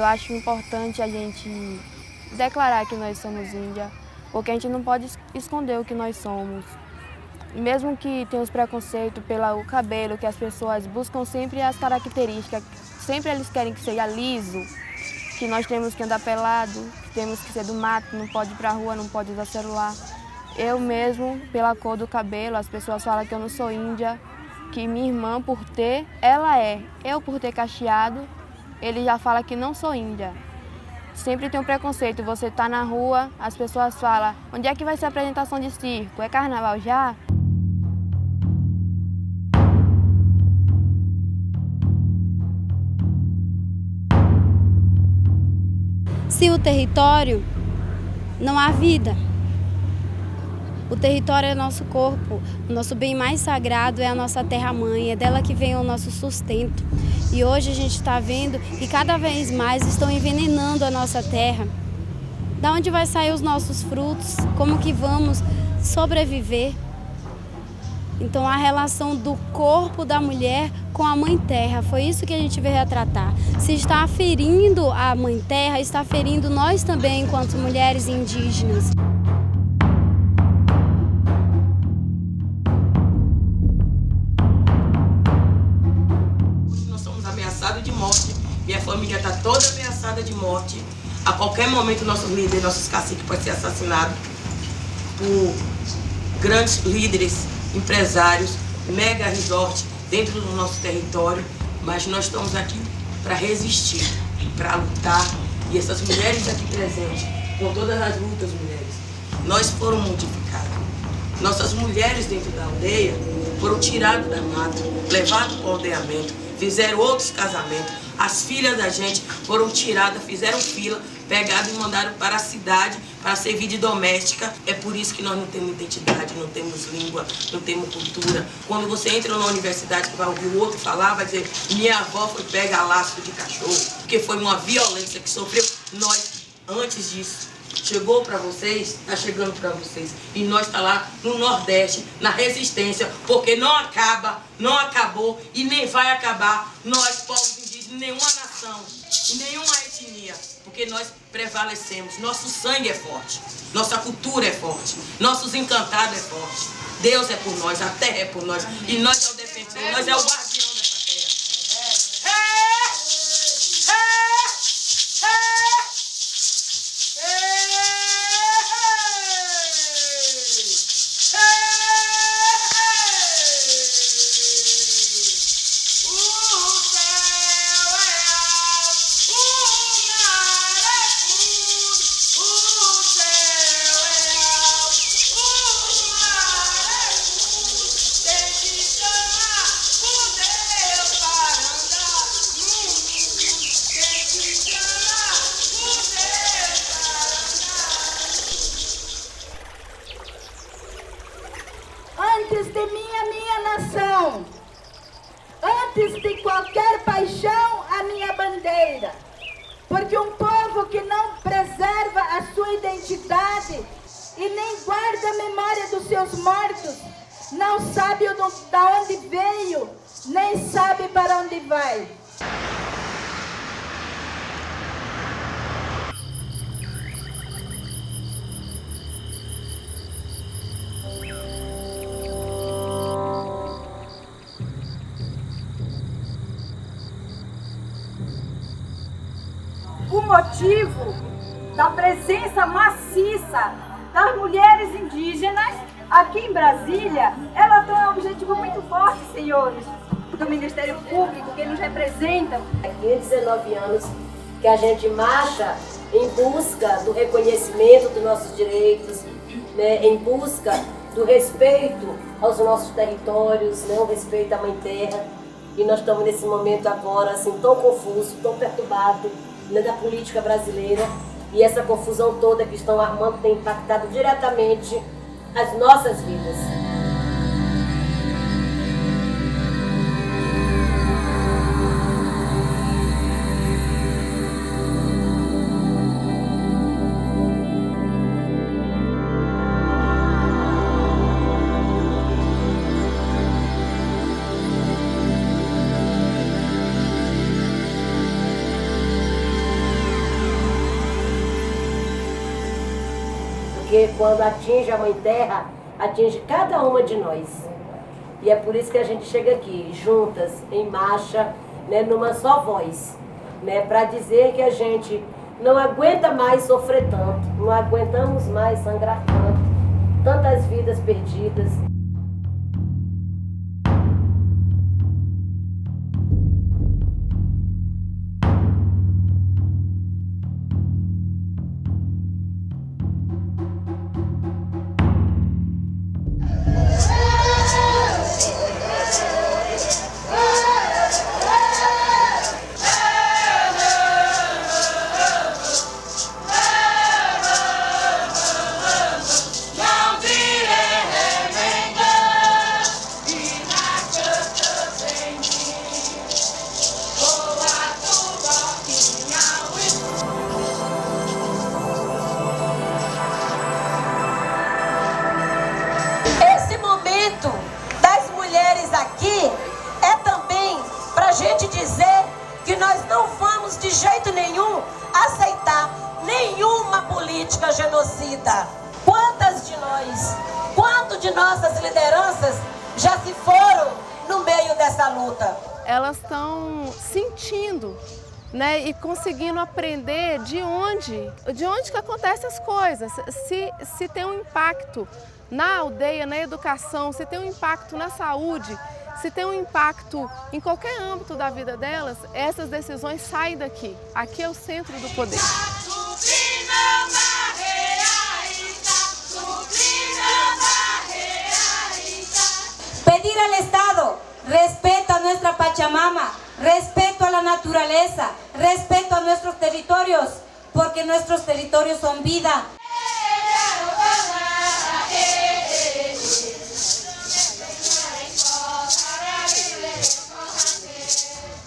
acho importante a gente declarar que nós somos índia, porque a gente não pode esconder o que nós somos. Mesmo que tenha os preconceitos pelo cabelo, que as pessoas buscam sempre as características, sempre eles querem que seja liso, que nós temos que andar pelado, que temos que ser do mato, não pode ir para a rua, não pode usar celular. Eu mesmo, pela cor do cabelo, as pessoas falam que eu não sou índia, que minha irmã, por ter, ela é. Eu, por ter cacheado, ele já fala que não sou índia. Sempre tem um preconceito, você tá na rua, as pessoas falam, onde é que vai ser a apresentação de circo? É carnaval já? Sem o território, não há vida. O território é nosso corpo, o nosso bem mais sagrado é a nossa terra-mãe, é dela que vem o nosso sustento. E hoje a gente está vendo que cada vez mais estão envenenando a nossa terra. Da onde vai sair os nossos frutos? Como que vamos sobreviver? Então a relação do corpo da mulher com a Mãe Terra, foi isso que a gente veio a tratar. Se está ferindo a Mãe Terra, está ferindo nós também enquanto mulheres indígenas. Nós somos ameaçados de morte, minha família está toda ameaçada de morte. A qualquer momento nossos líderes, nossos caciques podem ser assassinados por grandes líderes, empresários, mega resort dentro do nosso território, mas nós estamos aqui para resistir, para lutar. E essas mulheres aqui presentes, com todas as lutas, mulheres, nós foram modificadas. Nossas mulheres dentro da aldeia foram tiradas da mata, levadas para o aldeamento, fizeram outros casamentos. As filhas da gente foram tiradas, fizeram fila, pegadas e mandaram para a cidade para servir de doméstica. É por isso que nós não temos identidade, não temos língua, não temos cultura. Quando você entra na universidade que vai ouvir o outro falar, vai dizer, minha avó foi pega a laço de cachorro, porque foi uma violência que sofreu. Nós, antes disso, chegou para vocês, está chegando para vocês. E nós está lá no Nordeste, na resistência, porque não acaba, não acabou e nem vai acabar. Nós, povos indígenas, nenhuma nação e nenhuma etnia, porque nós prevalecemos. Nosso sangue é forte, nossa cultura é forte, nossos encantados é forte. Deus é por nós, a terra é por nós e nós é o defensor, nós é o guardião dessa terra. Antes de mim, a minha nação. Antes de qualquer paixão, a minha bandeira. Porque um povo que não preserva a sua identidade e nem guarda a memória dos seus mortos, não sabe da onde veio, nem sabe para onde vai. O motivo da presença maciça das mulheres indígenas aqui em Brasília, ela tem um objetivo muito forte, senhores, do Ministério Público, que nos representam. Aqui há 19 anos que a gente marcha em busca do reconhecimento dos nossos direitos, né, em busca do respeito aos nossos territórios, né, o respeito à Mãe Terra. E nós estamos nesse momento agora assim, tão confuso, tão perturbado, né, da política brasileira, e essa confusão toda que estão armando tem impactado diretamente as nossas vidas. quando atinge a Mãe Terra, atinge cada uma de nós. E é por isso que a gente chega aqui, juntas, em marcha, né, numa só voz, né, para dizer que a gente não aguenta mais sofrer tanto, não aguentamos mais sangrar tanto, tantas vidas perdidas. De jeito nenhum aceitar nenhuma política genocida. Quantas de nós, quanto de nossas lideranças já se foram no meio dessa luta? Elas estão sentindo, né, e conseguindo aprender de onde que acontecem as coisas, se tem um impacto na aldeia, na educação, se tem um impacto na saúde, se tem um impacto em qualquer âmbito da vida delas, essas decisões saem daqui. Aqui é o centro do poder. Pedir al Estado respeto a nuestra Pachamama, respeto a la naturaleza, respeto a nuestros territorios, porque nuestros territorios son vida.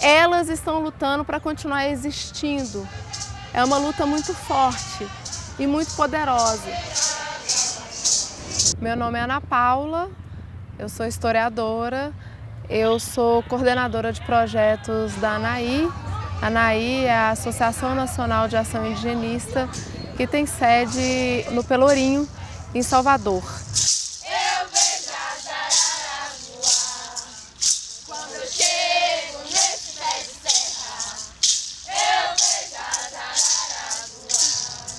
Elas estão lutando para continuar existindo. É uma luta muito forte e muito poderosa. Meu nome é Ana Paula, eu sou historiadora, eu sou coordenadora de projetos da ANAI. A ANAI é a Associação Nacional de Ação Indigenista, que tem sede no Pelourinho, em Salvador.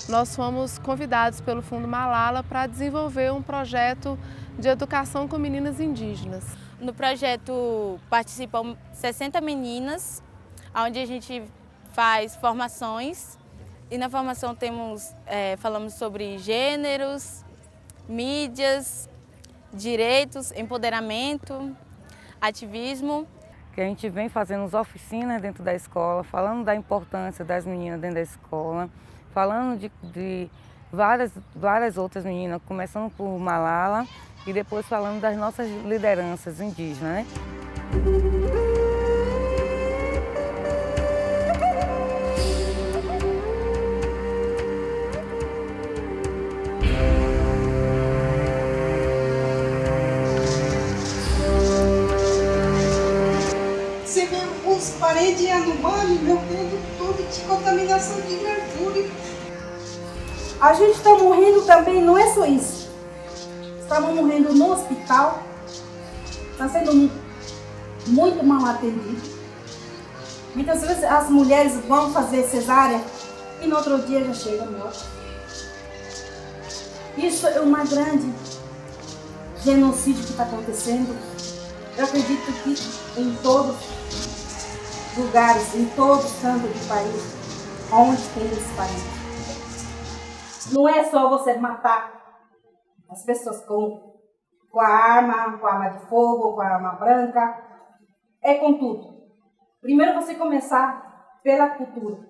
Nós fomos convidados pelo Fundo Malala para desenvolver um projeto de educação com meninas indígenas. No projeto participam 60 meninas, onde a gente faz formações e na formação falamos sobre gêneros, mídias, direitos, empoderamento, ativismo. Que a gente vem fazendo as oficinas dentro da escola, falando da importância das meninas dentro da escola, falando de várias outras meninas, começando por Malala e depois falando das nossas lideranças indígenas, né? Você vê os paredes Yanomami, meu Deus, tudo de contaminação de mercúrio. A gente está morrendo também, não é só isso. Estamos morrendo no hospital, está sendo muito mal atendido. Muitas vezes as mulheres vão fazer cesárea e no outro dia já chega morta. Isso é uma grande genocídio que está acontecendo. Eu acredito que em todos os lugares, em todos os cantos do país, onde tem esse país. Não é só você matar as pessoas com a arma de fogo, com a arma branca. É com tudo. Primeiro você começar pela cultura,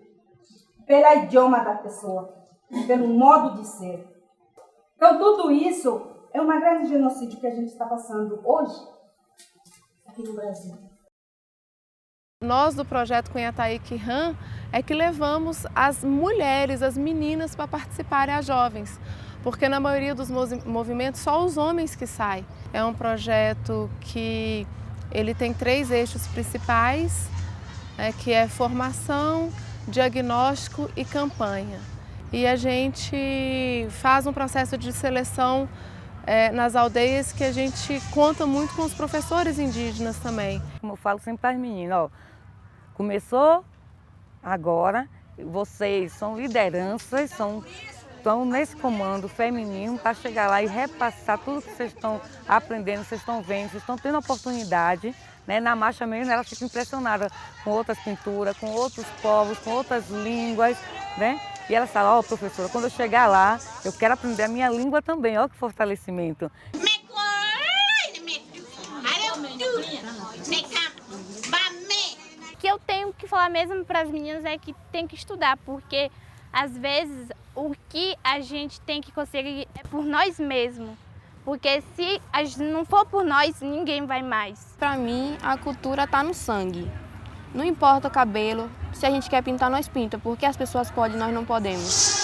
pelo idioma da pessoa, pelo modo de ser. Então tudo isso é uma grande genocídio que a gente está passando hoje aqui no Brasil. Nós do projeto Cunhataí Kihan é que levamos as mulheres, as meninas para participarem, as jovens, porque na maioria dos movimentos só os homens que saem. É um projeto que ele tem 3 eixos principais, que é formação, diagnóstico e campanha. e a gente faz um processo de seleção nas aldeias que a gente conta muito com os professores indígenas também. Como eu falo sempre para as meninas, ó, começou agora, vocês são lideranças, estão nesse comando feminino para chegar lá e repassar tudo que vocês estão aprendendo, vocês estão vendo, vocês estão tendo oportunidade. Né? Na marcha mesmo, ela fica impressionada com outras pinturas, com outros povos, com outras línguas, né? E ela fala, ó, professora, quando eu chegar lá, eu quero aprender a minha língua também, ó que fortalecimento. O que eu tenho que falar mesmo para as meninas é que tem que estudar, porque às vezes o que a gente tem que conseguir é por nós mesmos. Porque se não for por nós, ninguém vai mais. Para mim, a cultura está no sangue. Não importa o cabelo, se a gente quer pintar, nós pinta, porque as pessoas podem, nós não podemos.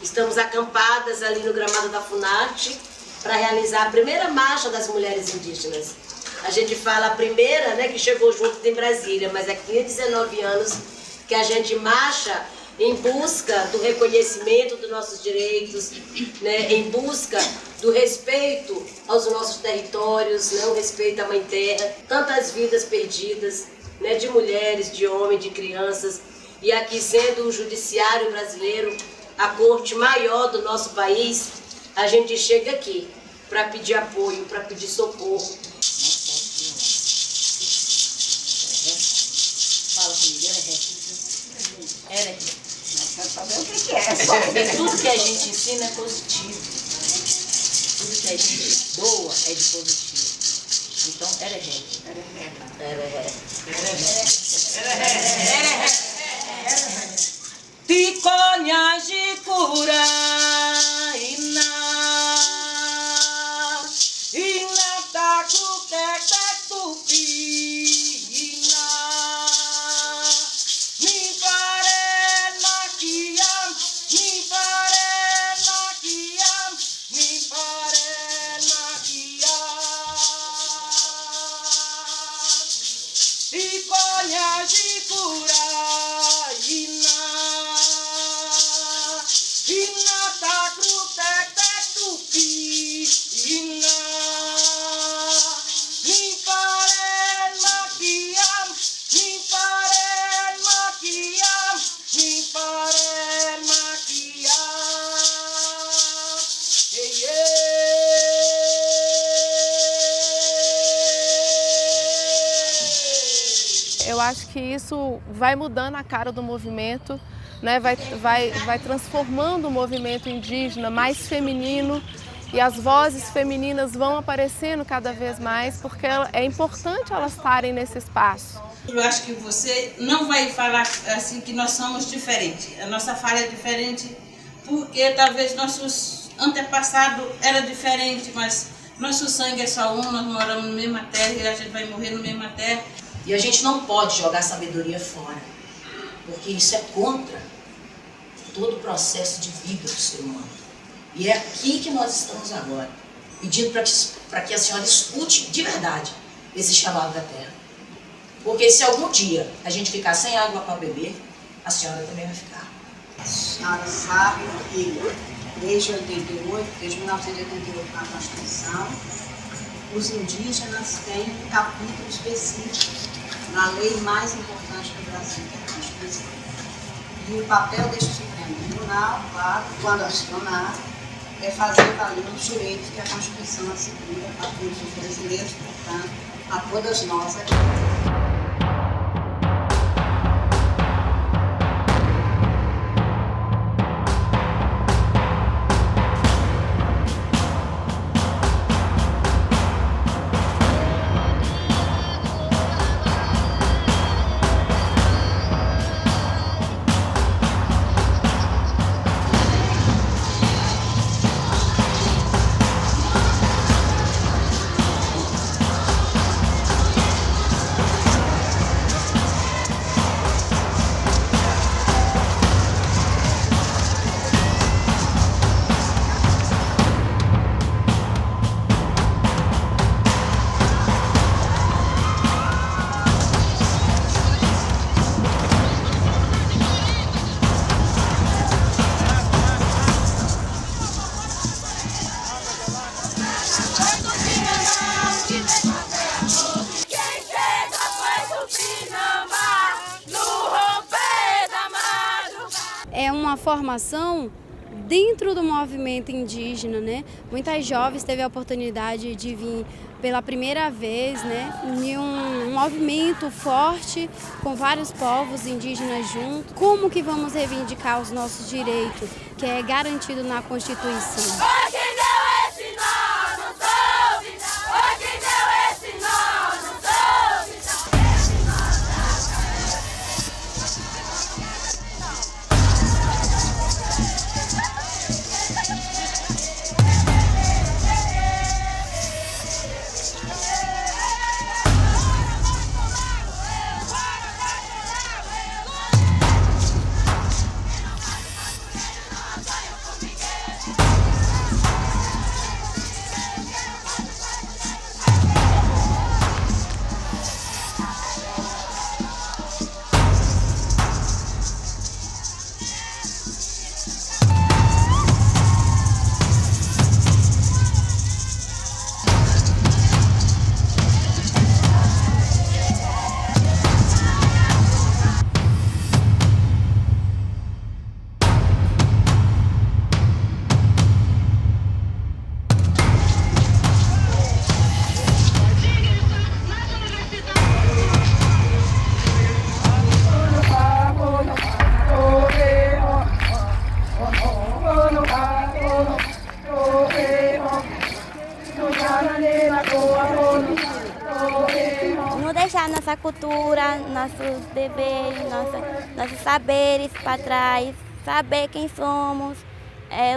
Estamos acampadas ali no gramado da FUNARTE para realizar a primeira marcha das mulheres indígenas. A gente fala a primeira, né, que chegou junto em Brasília, mas aqui há 19 anos que a gente marcha em busca do reconhecimento dos nossos direitos, né, em busca do respeito aos nossos territórios, né, o respeito à Mãe Terra, tantas vidas perdidas, né, de mulheres, de homens, de crianças, e aqui sendo o judiciário brasileiro a corte maior do nosso país, a gente chega aqui para pedir apoio, para pedir socorro. Fala comigo, era Mas saber o que é. Tudo que a gente ensina é positivo. Tudo que a gente doa é de positivo. Então, Ticonya jikura ina taku tete tupi ina mi pare makiam Ticonya jikura ina Eu acho que isso vai mudando a cara do movimento, né? vai transformando o movimento indígena mais feminino e as vozes femininas vão aparecendo cada vez mais, porque é importante elas estarem nesse espaço. Eu acho que você não vai falar assim que nós somos diferentes. A nossa fala é diferente porque talvez nossos antepassados eram diferentes, mas nosso sangue é só um, nós moramos na mesma terra e a gente vai morrer na mesma terra. E a gente não pode jogar a sabedoria fora, porque isso é contra todo o processo de vida do ser humano. E é aqui que nós estamos agora, pedindo para que a senhora escute de verdade esse chamado da terra. Porque se algum dia a gente ficar sem água para beber, a senhora também vai ficar. A senhora sabe que desde 1988, na Constituição, os indígenas têm um capítulo específico na lei mais importante do Brasil, que é a Constituição. E o papel deste Supremo Tribunal, claro, quando acionado, é fazer valer os direitos que a Constituição assegura a todos os brasileiros, portanto, a todas nós aqui. uma formação dentro do movimento indígena, né? Muitas jovens teve a oportunidade de vir pela primeira vez, né, em um movimento forte com vários povos indígenas juntos. Como que vamos reivindicar os nossos direitos, que é garantido na Constituição? Não deixar nossa cultura, nossos deveres, nossos saberes para trás, saber quem somos,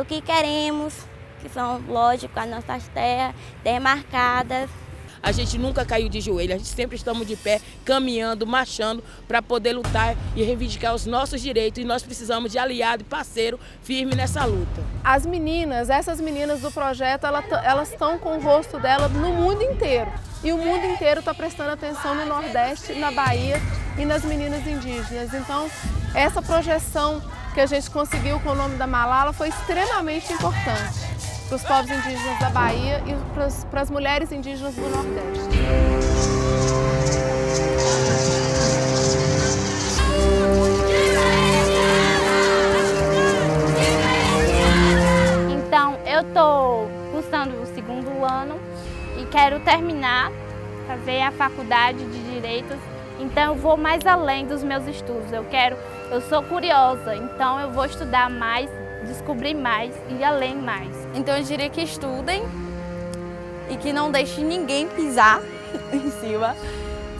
o que queremos, que são, lógico, as nossas terras demarcadas. A gente nunca caiu de joelho, a gente sempre estamos de pé, caminhando, marchando para poder lutar e reivindicar os nossos direitos, e nós precisamos de aliado e parceiro firme nessa luta. As meninas, essas meninas do projeto, elas estão com o rosto delas no mundo inteiro. E o mundo inteiro está prestando atenção no Nordeste, na Bahia e nas meninas indígenas. Então, essa projeção que a gente conseguiu com o nome da Malala foi extremamente importante para os povos indígenas da Bahia e para as mulheres indígenas do Nordeste. Então, eu estou cursando o 2º ano e quero terminar, fazer a faculdade de Direitos. Então, eu vou mais além dos meus estudos. Eu sou curiosa, então eu vou estudar mais, descobrir mais e além mais. Então eu diria que estudem e que não deixem ninguém pisar em cima.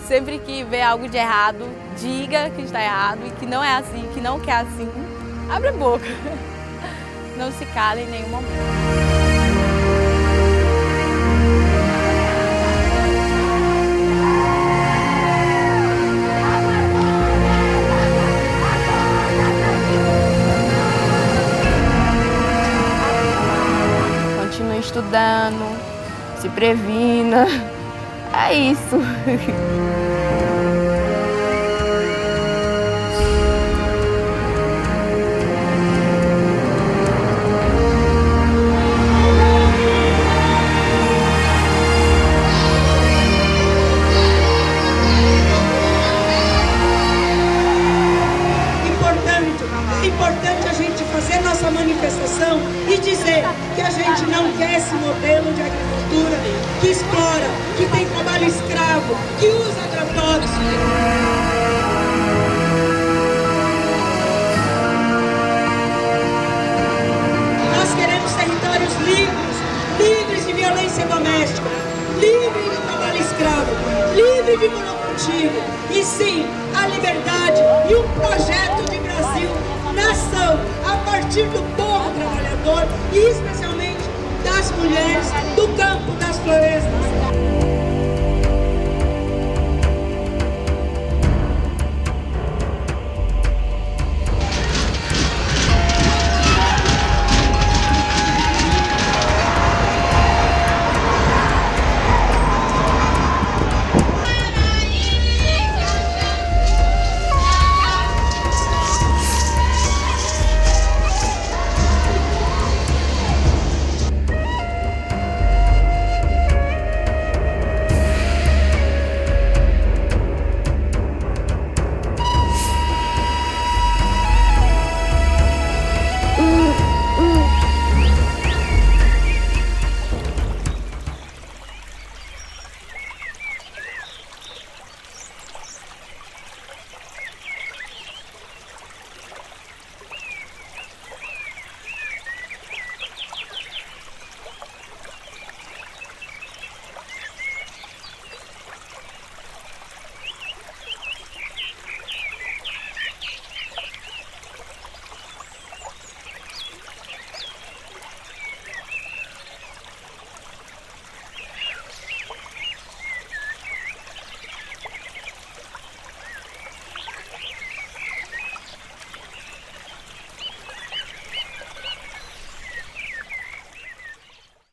Sempre que vê algo de errado, diga que está errado e que não é assim, que não quer assim. Abre a boca. Não se cala em nenhum momento. Estudando, se previna, é isso. É importante a gente fazer nossa manifestação e dizer que a gente não quer esse modelo de agricultura que explora, que tem trabalho escravo, que usa agrotóxicos. Nós queremos territórios livres de violência doméstica, livres de trabalho escravo, livres de monocultivo, e sim, a liberdade e um projeto de Brasil, nação, a partir do povo trabalhador e especialmente das mulheres